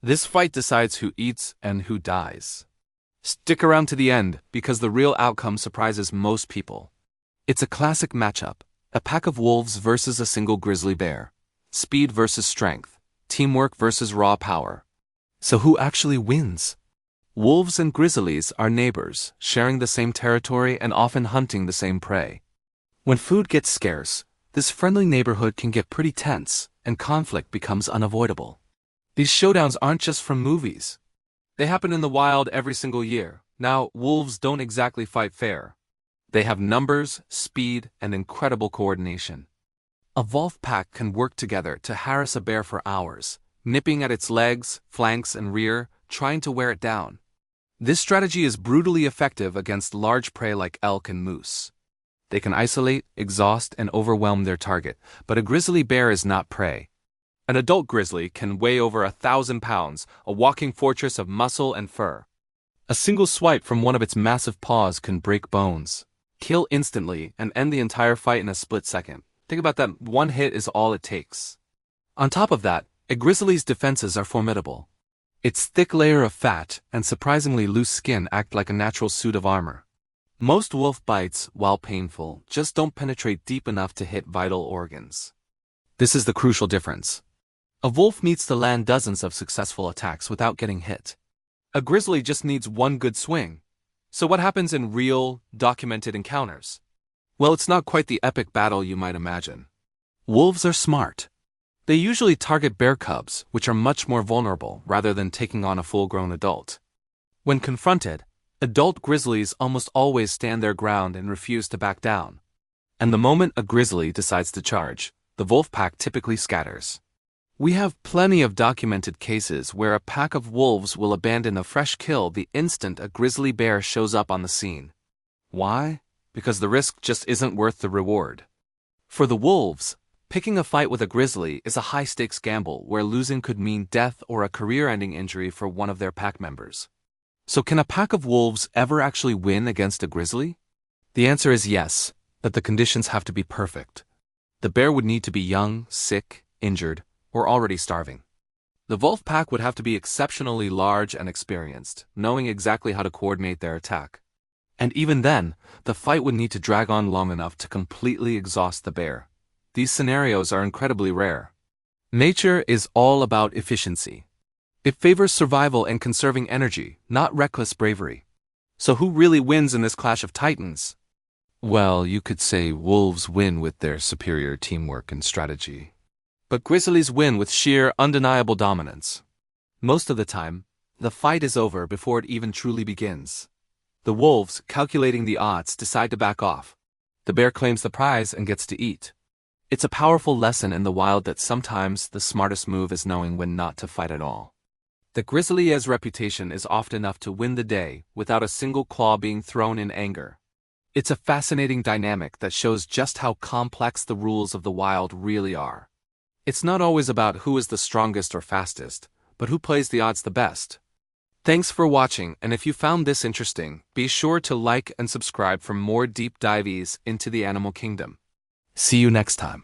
This fight decides who eats and who dies. Stick around to the end because the real outcome surprises most people. It's a classic matchup, a pack of wolves versus a single grizzly bear. Speed versus strength, teamwork versus raw power. So who actually wins? Wolves and grizzlies are neighbors, sharing the same territory and often hunting the same prey. When food gets scarce, this friendly neighborhood can get pretty tense, and conflict becomes unavoidable. These showdowns aren't just from movies. They happen in the wild every single year. Now, wolves don't exactly fight fair. They have numbers, speed, and incredible coordination. A wolf pack can work together to harass a bear for hours, nipping at its legs, flanks, and rear, trying to wear it down. This strategy is brutally effective against large prey like elk and moose. They can isolate, exhaust, and overwhelm their target, but a grizzly bear is not prey. An adult grizzly can weigh over 1,000 pounds, a walking fortress of muscle and fur. A single swipe from one of its massive paws can break bones, kill instantly, and end the entire fight in a split second. Think about that, one hit is all it takes. On top of that, a grizzly's defenses are formidable. Its thick layer of fat and surprisingly loose skin act like a natural suit of armor. Most wolf bites, while painful, just don't penetrate deep enough to hit vital organs. This is the crucial difference. A wolf needs to land dozens of successful attacks without getting hit. A grizzly just needs one good swing. So what happens in real, documented encounters? Well, it's not quite the epic battle you might imagine. Wolves are smart. They usually target bear cubs, which are much more vulnerable, rather than taking on a full-grown adult. When confronted, adult grizzlies almost always stand their ground and refuse to back down. And the moment a grizzly decides to charge, the wolf pack typically scatters. We have plenty of documented cases where a pack of wolves will abandon a fresh kill the instant a grizzly bear shows up on the scene. Why? Because the risk just isn't worth the reward. For the wolves, picking a fight with a grizzly is a high-stakes gamble where losing could mean death or a career-ending injury for one of their pack members. So can a pack of wolves ever actually win against a grizzly? The answer is yes, but the conditions have to be perfect. The bear would need to be young, sick, injured, or already starving. The wolf pack would have to be exceptionally large and experienced, knowing exactly how to coordinate their attack. And even then, the fight would need to drag on long enough to completely exhaust the bear. These scenarios are incredibly rare. Nature is all about efficiency. It favors survival and conserving energy, not reckless bravery. So who really wins in this clash of titans? Well, you could say wolves win with their superior teamwork and strategy. But grizzlies win with sheer, undeniable dominance. Most of the time, the fight is over before it even truly begins. The wolves, calculating the odds, decide to back off. The bear claims the prize and gets to eat. It's a powerful lesson in the wild that sometimes the smartest move is knowing when not to fight at all. The grizzly's reputation is often enough to win the day without a single claw being thrown in anger. It's a fascinating dynamic that shows just how complex the rules of the wild really are. It's not always about who is the strongest or fastest, but who plays the odds the best. Thanks for watching, and if you found this interesting, be sure to like and subscribe for more deep dives into the animal kingdom. See you next time.